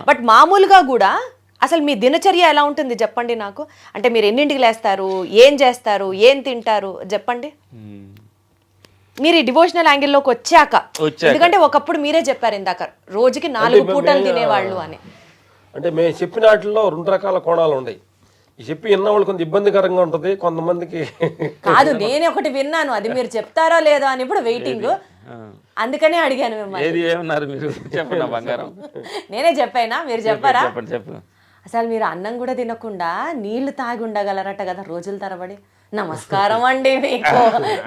But మామూలుగా కూడా అసలు మీ దినచర్య ఎలా ఉంటుంది చెప్పండి నాకు. అంటే మీరు ఎన్నింటికి లేస్తారు, ఏం చేస్తారు, ఏం తింటారు చెప్పండి. మీరు ఈ డివోషనల్ యాంగిల్లోకి వచ్చాక, ఎందుకంటే ఒకప్పుడు మీరే చెప్పారు ఇందాక రోజుకి 4 పూటలు తినేవాళ్ళు అని. అంటే మేము చెప్పిన వాటిల్లో 2 రకాల కోణాలు ఉన్నాయి. చెప్పి విన్న వాళ్ళు కొంత ఇబ్బందికరంగా ఉంటుంది, కొంతమందికి కాదు. నేను ఒకటి విన్నాను, అది మీరు చెప్తారో లేదో అని ఇప్పుడు వెయిటింగ్, అందుకనే అడిగాను మిమ్మల్ని. బంగారం నేనే చెప్పానా, మీరు చెప్పారా? చెప్పు. అసలు మీరు అన్నం కూడా తినకుండా నీళ్లు తాగి ఉండగలరట కదా రోజుల తరబడి. నమస్కారం అండి మీకు,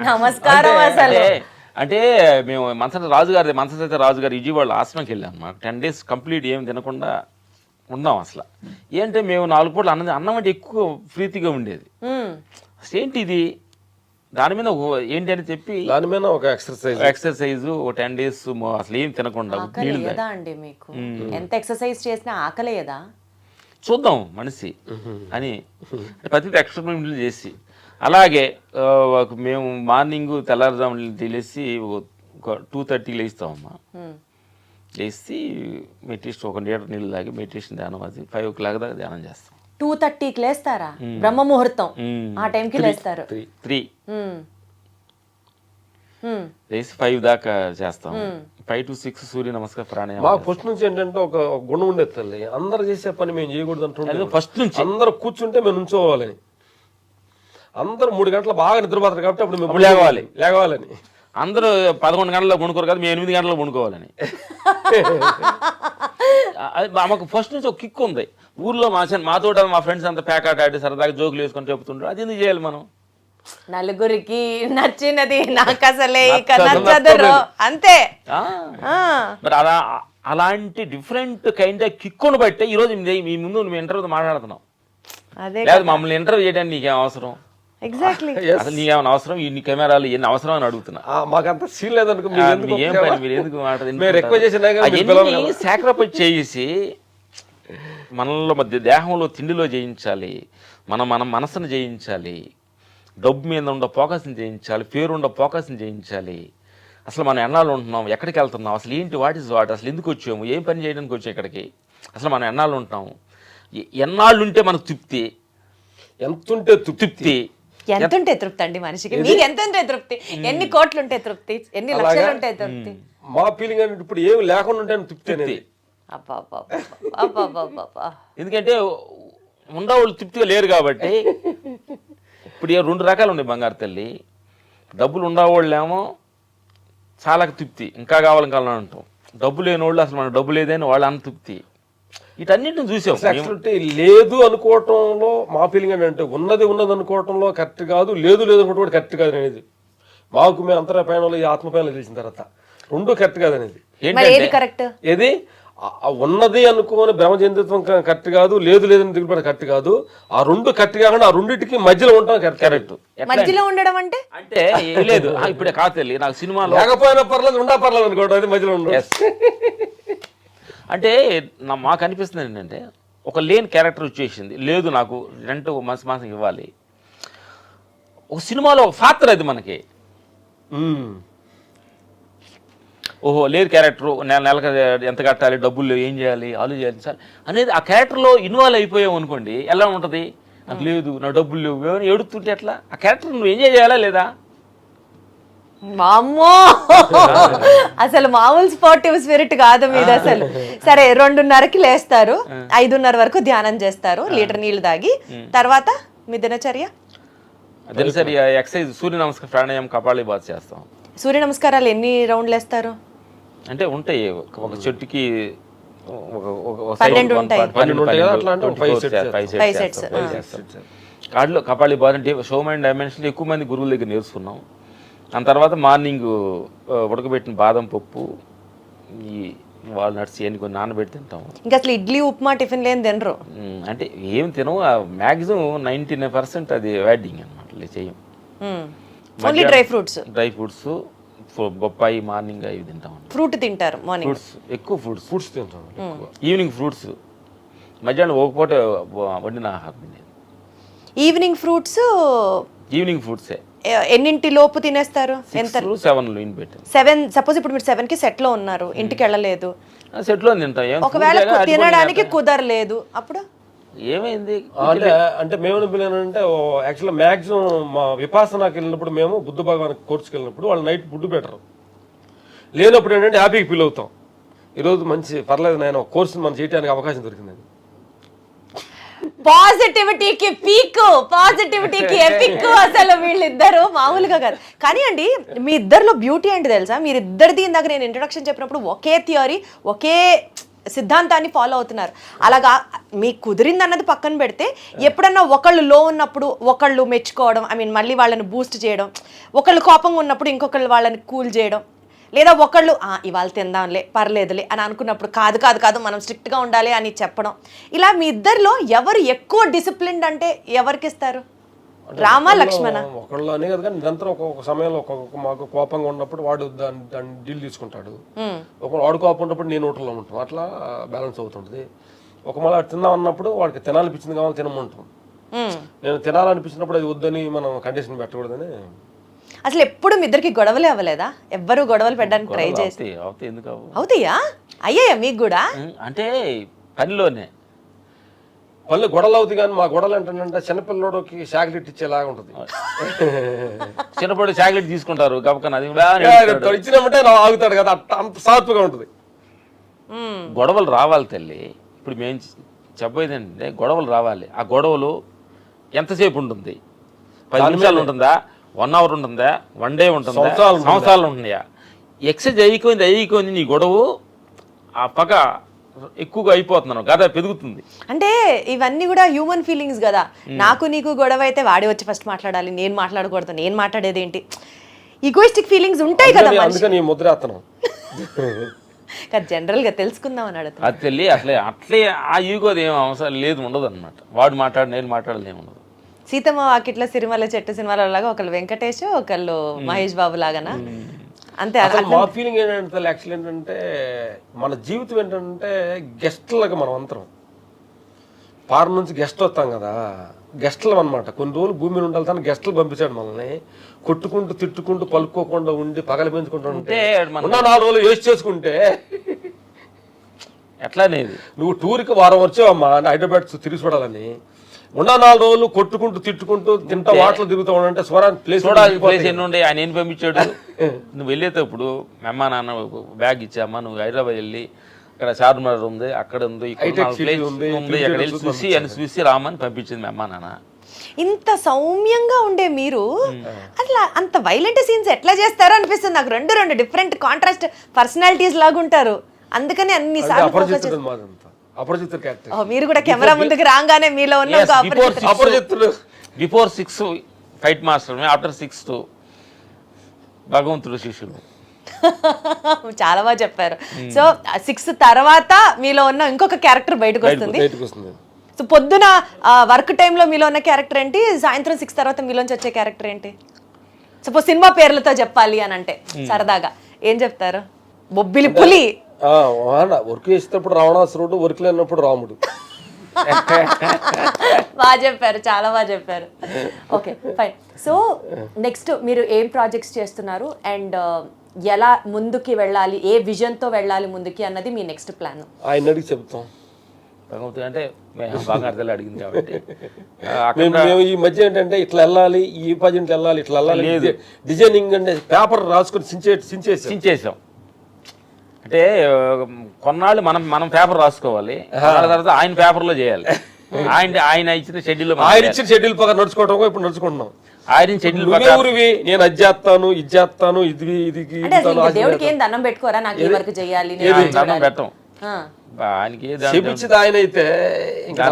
నమస్కారం. అసలు అంటే మేము మనసైతే రాజు గారు విజయవాడ ఆశ్రమంకి వెళ్ళాం. మాకు 10 days కంప్లీట్ ఏం తినకుండా ఉన్నాం. అసలు ఏంటంటే మేము 4 పూటలు అన్నం అంటే ఎక్కువ ప్రీతిగా ఉండేది. ఏంటి ఇది, దాని మీద ఏంటి అని చెప్పి దాని మీద ఒక ఎక్సర్సైజ్ 10 days అసలు ఏం తినకుండా లేదా అండి మీకు? ఎంత ఎక్సర్సైజ్ చేసినా ఆకలేదా? చూద్దాం మనిషి అని ప్రతి ఎక్స్పెరిమెంట్లు చేసి, అలాగే మేము మార్నింగ్ తెల్లారుజామున తెలిసి 2:30 లేస్తామమ్మా. లేచి మెడిటేషన్ 1 లీటర్ నీళ్ళు తాగి మెడిటేషన్ ధ్యానం, అది 5 o'clock దాకా ధ్యానం చేస్తాం. 2:30కి లేస్తారా? బ్రహ్మ ముహూర్తం ఆ టైంకి లేస్తారు. 3 లేచి 5 దాకా చేస్తాం. 5 to 6 సూర్య నమస్కారం ప్రాణాయామం. మాకు ఫస్ట్ నుంచి ఏంటంటే ఒక గుణం ఉండేది తల్లి, అందరు చేసే పని మేము చేయకూడదు అంటుండే. ఫస్ట్ నుంచి అందరూ కూర్చుంటే మేము నుంచోవాలని, అందరూ 3 గంటలు బాగా నిద్రపోతారు కాబట్టి అప్పుడు మేము లేవాలని. అందరూ 11 గంటల్లో కొనుక్కోరు కదా, మేము 8 గంటల్లో కొనుక్కోవాలని. మాకు ఫస్ట్ నుంచి ఒక కిక్ ఉంది. ఊర్లో మాతో మా ఫ్రెండ్స్ అంతా ప్యాకాట్ ఆడి సరదాగా జోకులు వేసుకొని చెప్తుంటారు. అది ఎందుకు చేయాలి మనం? నలుగురికి నచ్చినది నాకు అసలే నచ్చదు అంతే. మరి అలాంటి డిఫరెంట్ కైండ్ ఆఫ్ కిక్కును బట్టే ఈరోజు మీ ముందు నువ్వు ఇంటర్వ్యూ మాట్లాడుతున్నావు. లేదు మమ్మల్ని ఇంటర్వ్యూ చేయడానికి నీకేం అవసరం? ఎగ్జాక్ట్లీ. అసలు నీకేమైనా అవసరం? ఈ కెమెరాలు ఎన్ని అవసరం అని అడుగుతున్నా. మాకంత సీన్ లేదనుకో, ఏం పని, మీరు ఎందుకు మాట్లాడదు? సాక్రిఫైస్ చేసి మనలో మధ్య దేహంలో తిండిలో జయించాలి, మన మనసును జయించాలి, డబ్బు మీద ఉండే ఫోకస్ని జయించాలి, పేరు ఉండే ఫోకస్ని జయించాలి. అసలు మనం ఎన్నాళ్ళు ఉంటున్నాం, ఎక్కడికి వెళ్తున్నాం, అసలు ఏంటి, వాట్ ఇస్ వాట్, అసలు ఎందుకు వచ్చాము, ఏం పని చేయడానికి వచ్చాము ఇక్కడికి, అసలు మనం ఎన్నాళ్ళు ఉంటాము, ఎన్నాళ్ళు ఉంటే మనకు తృప్తి, ఎంతుంటే తృప్తి, ఎంతుంటే తృప్తి అండి మనిషికి? మీకు ఎంతుంటే తృప్తి? ఎన్ని కోట్లు ఉంటే తృప్తి? ఎన్ని లక్షలు ఉంటే తృప్తి? మా ఫీలింగ్ అంటే ఇప్పుడు ఏమి లేకుండా ఉంటే తృప్తి. ఎందుకంటే ఉండవాళ్ళు తృప్తిగా లేరు కాబట్టి. ఇప్పుడు 2 రకాలు ఉన్నాయి బంగారు తల్లి. డబ్బులు ఉండేవాళ్ళేమో చాలా తృప్తి, ఇంకా కావాలని అంటాం. డబ్బు లేని వాళ్ళు అసలు మన డబ్బు లేదని వాళ్ళు అన్న తృప్తి. వీటన్నిటిని చూసాం. లేదు అనుకోవటంలో మా ఫీలింగ్ ఏంటంటే ఉన్నది అనుకోవటంలో కరెక్ట్ కాదు, లేదు అనుకోవటం కూడా కరెక్ట్ కాదు అనేది మాకు. మేము అంతర పయనంలో ఈ ఆత్మ పయనంలో తెలిసిన తర్వాత 2 కరెక్ట్ కాదు అనేది. ఏది ఉన్నది అనుకోని భ్రమ చెందుతాం కరెక్ట్ కాదు, లేదని దిగుబడి కరెక్ట్ కాదు. ఆ 2 కరెక్ట్ కాకుండా ఆ 2టికి మధ్యలో ఉంటాం కరెక్ట్. మధ్యలో ఉండడం అంటే లేదు, ఇప్పుడే కాదు నాకు సినిమాలో లేకపోయినా పర్లేదు, పర్లేదు అనుకోవడం, అది మధ్యలో ఉండడం. అంటే మాకు అనిపిస్తుంది ఏంటంటే ఒక లేని క్యారెక్టర్ వచ్చేసింది, లేదు నాకు రెంట్ మాసం ఇవ్వాలి. ఒక సినిమాలో ఒక పాత్ర అది మనకి. ఓహో లేదు క్యారెక్టర్, నెలకు ఎంత కట్టాలి, డబ్బులు లేవు, ఏం చేయాలి, చేయాలి సార్ అనేది ఆ క్యారెక్టర్లో ఇన్వాల్వ్ అయిపోయావు అనుకోండి, ఎలా ఉంటుంది? నాకు లేదు, నా డబ్బులు లేవు, ఏమైనా ఏడుతుంటే ఎట్లా? ఆ క్యారెక్టర్ నువ్వు ఎంజాయ్ చేయాలా లేదా? అమ్మో, అసలు మామూలు స్పోర్టివ్ స్పిరిట్ కాదు మీద అసలు. సరే 2:30కి లేస్తారు, 5:30 వరకు ధ్యానం చేస్తారు, లీటర్ నీళ్లు తాగి. తర్వాత మీ దినచర్య ఎక్సర్సైజ్, సూర్య నమస్కారం, ప్రాణాయామం, కపాలి బాత్ చేస్తాం. సూర్య నమస్కారాలు ఎన్ని రౌండ్లు వేస్తారు? అంటే ఉంటాయి, ఒక చెట్టుకి 12 ఉంటాయి. వాటిలో కపాలి బాత్ అంటే షో మైండ్ డైమెన్షన్ ఎక్కువ మంది గురువుల దగ్గర నేర్చుకున్నాం. దాని తర్వాత మార్నింగ్ ఉడకబెట్టిన బాదం పప్పు, ఈ వాల్నట్స్ ఇవన్నీ కొన్ని నానబెట్టి తింటాము. ఇంకా అసలు ఇడ్లీ ఉప్మా టిఫిన్ లేని తినరు అంటే ఏం తినము, మ్యాక్సిమం 99% అది అవాయిడింగ్ అనమాట, చెయ్యం. ఓన్లీ డ్రై ఫ్రూట్స్, బొప్పాయి మార్నింగ్ అవి తింటాం. ఫ్రూట్ తింటారు మార్నింగ్? ఫ్రూట్స్ ఎక్కువ, ఫ్రూట్స్ తింటాం. ఈవినింగ్ ఫ్రూట్స్, మధ్యాహ్నం ఒక పూట వండిన ఆహారం. ఈవినింగ్ ఫ్రూట్సే ఎన్నింటి లోపు తినేస్తారు? ఎంత? 7 ఇన్ పెట్టాను. 7 సపోజ్ ఇప్పుడు మీరు 7కి సెట్లో ఉన్నారు, ఇంటికి వెళ్ళలేదు, సెట్లో తింటాం. ఒకవేళ తినడానికి కుదరలేదు, అప్పుడు ఏమైంది అంటే మేము అంటే యాక్చువల్గా మ్యాక్సిమం మా విపాసనకి వెళ్ళినప్పుడు మేము బుద్ధ భగవాన్ కోర్సుకి వెళ్ళినప్పుడు వాళ్ళు నైట్ ఫుడ్ పెట్టరు. లేనప్పుడు ఏంటంటే హ్యాపీగా ఫీల్ అవుతాం, ఈరోజు మంచి పర్లేదు నేను కోర్సుని మనం చేయడానికి అవకాశం దొరికిందని. పాజిటివిటీకి పీక్, పాజిటివిటీకి ఎపిక్. అసలు వీళ్ళిద్దరు మామూలుగా కాదు. కానీ అండి మీ ఇద్దరిలో బ్యూటీ ఏంటి తెలుసా? మీరిద్దరిది ఇందాక నేను ఇంట్రొడక్షన్ చెప్పినప్పుడు ఒకే థియరీ, ఒకే సిద్ధాంతాన్ని ఫాలో అవుతున్నారు. అలాగా మీకు కుదిరింది అన్నది పక్కన పెడితే, ఎప్పుడన్నా ఒకళ్ళు లో ఉన్నప్పుడు ఒకళ్ళు మెచ్చుకోవడం, మళ్ళీ వాళ్ళని బూస్ట్ చేయడం, ఒకళ్ళు కోపంగా ఉన్నప్పుడు ఇంకొకళ్ళు వాళ్ళని కూల్ చేయడం, లేదా ఒకళ్ళు ఇవాళ తిందాంలే పర్లేదులే అని అనుకున్నప్పుడు కాదు కాదు కాదు మనం స్ట్రిక్ట్గా ఉండాలి అని చెప్పడం. ఇలా మీ ఇద్దరిలో ఎవరు ఎక్కువ డిసిప్లిన్డ్ అంటే ఎవరికి ఇస్తారు? రామ లక్ష్మణ? ఒకళ్ళు అనే కదా, కానీ నిరంతరం ఒక్కొక్క సమయంలో ఒక్కొక్క మాకు కోపంగా ఉన్నప్పుడు వాడు దాన్ని డీల్ తీసుకుంటాడు, వాడు కోపం ఉన్నప్పుడు నేను హోటల్లో ఉంటాం, అట్లా బ్యాలెన్స్ అవుతుంటుంది. ఒక మళ్ళీ తిందాం అన్నప్పుడు వాడికి తినాలనిపించింది కావాలి తినమంటాం, నేను తినాలనిపించినప్పుడు అది వద్దని మనం కండిషన్ పెట్టకూడదని. అసలు ఎప్పుడు మీ ఇద్దరికి గొడవలే అవ్వలేదా? ఎవ్వరు గొడవలు పెట్టడానికి ట్రై చేస్తే అవుతాయా? అయ్యాయా మీకు కూడా? అంటే పనిలోనే పళ్ళు గొడవలు అవుతాయి, కానీ మా గొడవలు ఏంటంటే చిన్నపిల్లడికి చాక్లెట్ ఇచ్చేలాగా ఉంటుంది. చిన్నప్పుడు చాక్లెట్ తీసుకుంటారు గబకన, అది ఇచ్చినప్పుడే ఆగుతాడు కదా, అంత సాత్పుగా ఉంటుంది. గొడవలు రావాలి తల్లి. ఇప్పుడు మేము చెప్పేది ఏంటంటే గొడవలు రావాలి. ఆ గొడవలు ఎంతసేపు ఉంటుంది? 10 నిమిషాలు ఉంటుందా? 1 అవర్ ఉంటుందా? 1 డే ఉంటుందా? సంవత్సరాలు ఉంటుందా? ఎక్సైజ్ అయిపోయింది నీ గొడవ ఆ పగ ఎక్కువగా అయిపోతున్నాను కదా, పెరుగుతుంది. అంటే ఇవన్నీ కూడా హ్యూమన్ ఫీలింగ్స్ కదా. నాకు నీకు గొడవ అయితే వాడి వచ్చి ఫస్ట్ మాట్లాడాలి, నేను మాట్లాడకూడదు, నేను మాట్లాడేది ఏంటి, ఈగోయిస్టిక్ ఫీలింగ్స్ ఉంటాయి కదా. అందుకని ముద్రేస్తున్నాం కదా, జనరల్ గా తెలుసుకుందాం అని అడుగుతాను. అది తెలియ అట్లే ఆ ఈగోది ఏం అవసరం లేదు, ఉండదు అనమాట. వాడు మాట్లాడు నేను మాట్లాడదు ఏముండదు. సీతమ్మ వాకిట్లో సిరిమల్ల చెట్టు సినిమాల లాగా ఒకళ్ళు వెంకటేష్, ఒకళ్ళు మహేష్ బాబు లాగానా? అంతే. మా ఫీలింగ్ ఏంటంటే యాక్చువల్ ఏంటంటే మన జీవితం ఏంటంటే గెస్ట్లాగా మనం అందరం ఫారెన్ నుంచి గెస్ట్ వస్తాం కదా, గెస్ట్లు అనమాట. కొన్ని రోజులు భూమి మీద ఉండాలి, తను గెస్ట్లు పంపించాడు మనల్ని. కొట్టుకుంటూ తిట్టుకుంటూ పలుకోకుండా ఉండి పగలు పెంచుకుంటూ ఉంటే 4 రోజులు వేస్ట్ చేసుకుంటే ఎట్లానేది. నువ్వు టూర్కి వారం వచ్చావమ్మా హైదరాబాద్ తిరిగి చూడాలని, 4 రోజులు కొట్టుకుంటూ తిట్టుకుంటూ తింటా వాటలు తిరుగుతూ ఉంటే స్వరాన్ని ప్లేస్ ఎన్ని ఉండే. ఆయన ఏం పంపించాడు? నువ్వు వెళ్ళేటప్పుడు అమ్మ నాన్న బ్యాగ్ ఇచ్చామ్మా, నువ్వు హైదరాబాద్ వెళ్ళి అక్కడ చార్మినార్ ఉంది, అక్కడ ఉంది, ఉంది, అక్కడ వెళ్ళి చూసి రామని పంపించింది అమ్మ నాన్న. ఇంత సౌమ్యంగా ఉండే మీరు అట్లా అంత వైలెంట్ సీన్స్ ఎట్లా చేస్తారో అనిపిస్తుంది నాకు. రెండు డిఫరెంట్ కాంట్రాస్ట్ పర్సనాలిటీస్ లాగా ఉంటారు, అందుకని అన్ని సార్లు మీరు కూడా కెమెరా ముందుకు రాగానే మీలో ఉన్న బిఫోర్ 6 ఫైట్ మాస్టర్, ఆఫ్టర్ 6 భగవంతుడు శిష్యులు. చాలా బాగా చెప్పారు. సో 6 తర్వాత మీలో ఉన్న ఇంకొక క్యారెక్టర్ బయటకు వస్తుంది. సో పొద్దున వర్క్ టైంలో మీలో ఉన్న క్యారెక్టర్ ఏంటి, సాయంత్రం 6 తర్వాత మీలోంచి వచ్చే క్యారెక్టర్ ఏంటి? సపోజ్ సినిమా పేర్లతో చెప్పాలి అని అంటే సరదాగా ఏం చెప్తారు? బొబ్బిలి పులి, వర్క్ చేసేటప్పుడు రావణాసురుడు, వర్క్ లేనప్పుడు రాముడు. బాగా చెప్పారు, చాలా బాగా చెప్పారు. Okay fine. సో నెక్స్ట్ మీరు ఏం ప్రాజెక్ట్స్ చేస్తున్నారు అండ్ ఎలా ముందుకి వెళ్ళాలి, ఏ విజన్తో వెళ్ళాలి ముందుకి అన్నది మీ నెక్స్ట్ ప్లాన్? ఆయన అడిగి చెప్తాం. అంటే బాగా అర్థాలు అడిగింది కాబట్టి మేము ఈ మధ్య ఏంటంటే ఇట్లా వెళ్ళాలి, ఈ పజింట్ వెళ్ళాలి, ఇట్లా వెళ్ళాలి, డిజైనింగ్ అంటే పేపర్ రాసుకొని సించేసాం. అంటే కొన్నాళ్ళు మనం పేపర్ రాసుకోవాలి, తర్వాత ఆయన పేపర్లో చేయాలి. ఆయన ఇచ్చిన షెడ్యూల్ ప్రకారం నడుచుకోవడం ఇప్పుడు నడుచుకుంటున్నాం. ఆయన షెడ్యూల్ నేను అది చేస్తాను, ఇది చేస్తాను, ఇది దేవుడికి ఏం దండం పెట్టుకోరా, నాకు ఈ వరకు చేయాలి దండం పెట్టం. ఆయనకి చెప్పించింది ఆయన అయితే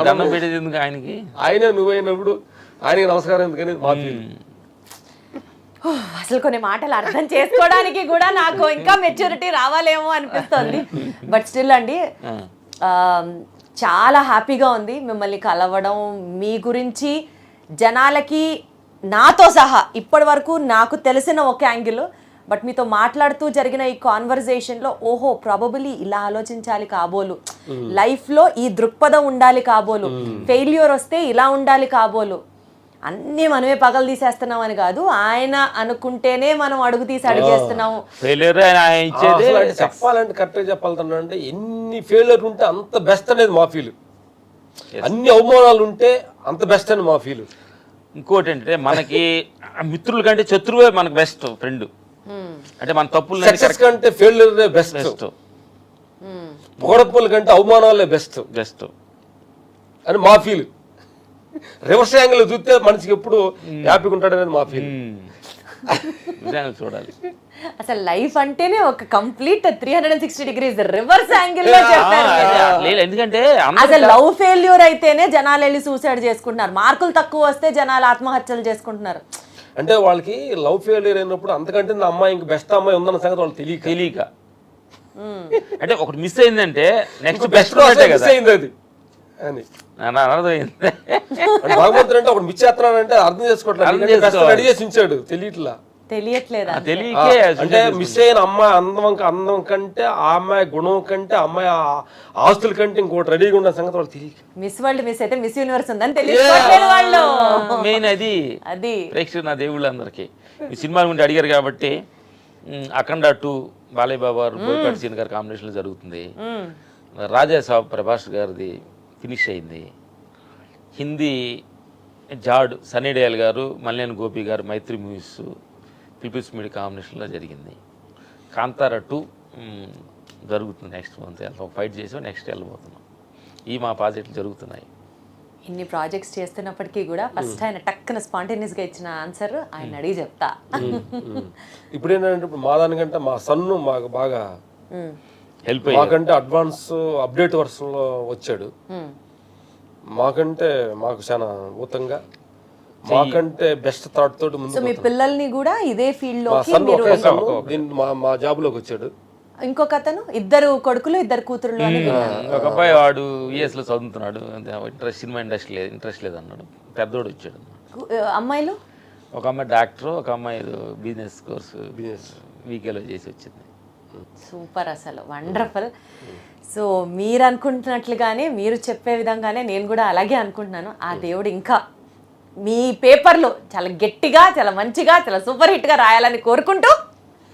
దండం పెట్టేది ఎందుకు ఆయనకి? ఆయన నువ్వైనప్పుడు ఆయనకి నమస్కారం ఎందుకని మా అసలు కొన్ని మాటలు అర్థం చేసుకోవడానికి కూడా నాకు ఇంకా మెచ్యూరిటీ రావాలేమో అనిపిస్తుంది. బట్ స్టిల్ అండి చాలా హ్యాపీగా ఉంది మిమ్మల్ని కలవడం, మీ గురించి జనాలకి నాతో సహా ఇప్పటి వరకు నాకు తెలిసిన ఒక యాంగిల్, బట్ మీతో మాట్లాడుతూ జరిగిన ఈ కాన్వర్జేషన్లో ఓహో ప్రాబబులీ ఇలా ఆలోచించాలి కాబోలు, లైఫ్లో ఈ దృక్పథం ఉండాలి కాబోలు, ఫెయిల్యూర్ వస్తే ఇలా ఉండాలి కాబోలు, అన్నీ మనమే పగలు తీసేస్తున్నాం అని కాదు, ఆయన అనుకుంటేనే మనం అడుగు తీసి అడిగేస్తున్నాము. ఫెయిల్యూర్ ఆయన ఇచ్చేది అసలు అంటే చెప్పాలంటే కరెక్ట్గా చెప్పాలంటే ఎన్ని ఫెయిల్యూర్ ఉంటే అంత బెస్ట్ అనేది మా ఫీల్. అన్ని అవమానాలు ఉంటే అంత బెస్ట్ అని మా ఫీల్. ఇంకోటి అంటే మనకి మిత్రుల కంటే శత్రువే మనకు బెస్ట్ ఫ్రెండ్. అంటే మన తప్పులు సక్సెస్ కంటే ఫెయిల్యూర్ బెస్ట్. బెస్ట్ గోడపుల కంటే అవమానాలే బెస్ట్ బెస్ట్ అని మా ఫీల్. రివర్స్ యాంగిల్ చూస్తే మనిషికి ఎప్పుడు హ్యాపీగా ఉంటాడు అనేది మా ఫీల్. చూడాలి. అసలు లైఫ్ అంటేనే ఒక కంప్లీట్ 360 degrees రివర్స్ యాంగిల్ లో చెప్పారు మీరు. ఎందుకంటే అసలు లవ్ ఫెయిల్యూర్ అయితేనే జనాలు వెళ్ళి సూసైడ్ చేసుకుంటున్నారు, మార్కులు తక్కువ వస్తే జనాలు ఆత్మహత్యలు చేసుకుంటున్నారు. అంటే వాళ్ళకి లవ్ ఫెయిల్యూర్ అయినప్పుడు అంతకంటే నా అమ్మాయి ఇంక బెస్ట్ అమ్మాయి ఉందన్న సంగతి వాళ్ళు తెలియక అంటే ఒకటి మిస్ అయిందంటే నెక్స్ట్ బెస్ట్ మిస్ అయింది అది అని అర్థమైంది. భగవంతుడు అంటే ఒకటి మిస్ చేస్తున్నాడంటే అర్థం చేసుకోవట్లేదు, రెడీ చేసి ఉంచాడు తెలియట్లేదా? తెలియకే అంటే మిస్ అయిన అమ్మాయి అందం కంటే ఆ అమ్మాయి గుణం కంటే అమ్మాయి ఆస్తుల కంటే ఇంకోటి రెడీగా ఉన్న సంగతి వాళ్ళు తెలియక. మిస్ వరల్డ్ మిస్ అయితే మిస్ యూనివర్స్ ఉందని తెలియట్లేదు వాళ్ళు. మెయిన్ అది ప్రేక్షకులు నా దేవుళ్ళందరికీ ఈ సినిమా గురించి అడిగారు కాబట్టి అఖండ 2 బాలయ్య బాబు గారు బోయపాటి సీన్ గారి కాంబినేషన్లో జరుగుతుంది. రాజాసాబ్ ప్రభాస్ గారిది ఫినిష్ అయింది. హిందీ జాడ్ సన్నీ డేల్ గారు మల్లేని గోపి గారు మైత్రి మూవీస్ పీపుల్స్ మీడియా కాంబినేషన్లో జరిగింది. కాంతారా 2 జరుగుతుంది నెక్స్ట్ మంత్. ఫైట్ చేసి నెక్స్ట్ వెళ్ళబోతున్నాం. ఈ మా ప్రాజెక్టులు జరుగుతున్నాయి. ఇన్ని ప్రాజెక్ట్స్ చేస్తున్నప్పటికీ కూడా ఫస్ట్ ఆయన టక్కున స్పాంటేనియస్ గా ఇచ్చిన ఆన్సర్ ఆయన అడిగి చెప్తా. ఇప్పుడు ఏంటంటే ఇప్పుడు మా దానికంటే మా సన్ను మాకు బాగా హెల్ప్ మాకంటే అడ్వాన్స్ అప్డేట్ వర్షన్ లో వచ్చాడు. మాకంటే మాకు చాలా ఊతంగా మాకంటే బెస్ట్ థాట్ తోటి ముందు. సో మీ పిల్లల్ని కూడా ఇదే ఫీల్డ్ లోకి మా జాబ్ లోకి వచ్చాడు. ఇంకొక అతను ఇద్దరు కొడుకులు ఇద్దరు కూతురులు అని ఒక అబ్బాయి వాడు యుఎస్ లో చదువుతున్నాడు. సినిమా ఇంట్రెస్ట్ లేదు అన్నాడు. పెద్దోడు వచ్చాడు. అమ్మాయిలు ఒక అమ్మాయి డాక్టర్, ఒక అమ్మాయి బిజినెస్ కోర్సు వీకేలో చేసి వచ్చింది. సూపర్, అసలు వండర్ఫుల్. సో మీరు అనుకుంటున్నట్లుగానే మీరు చెప్పే విధంగానే నేను కూడా అలాగే అనుకుంటున్నాను. ఆ దేవుడు ఇంకా మీ పేపర్లో చాలా గట్టిగా, చాలా మంచిగా, చాలా సూపర్ హిట్ గా రాయాలని కోరుకుంటూ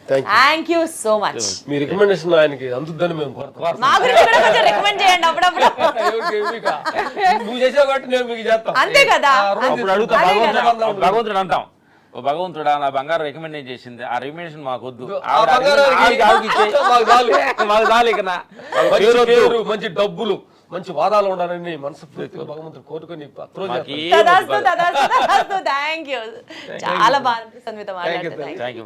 thank you so much. Me recommendation ఆయనకి అందుద్దని మేము మా గురించి కూడా కొంచెం రికమెండ్ చేయండి అప్పుడప్పుడు. నువ్వు చేసావు కాబట్టి నేను మీకు చేస్తాను. అంతే కదా. అప్పుడు అడుగుతా భగవంతుడు అంటాం, ఓ భగవంతుడా నా బంగారం రికమెండ్ చేసింది, ఆ రికమెండేషన్ మాకు వద్దు, మంచి డబ్బులు మంచి వాదాలు ఉండాలని మనస్ఫూర్తిగా భగవంతుడు కోరుకొని థ్యాంక్ యూ. చాలా బాగా అనిపిస్తుంది మీతో మాట్లాడితే. Thank you.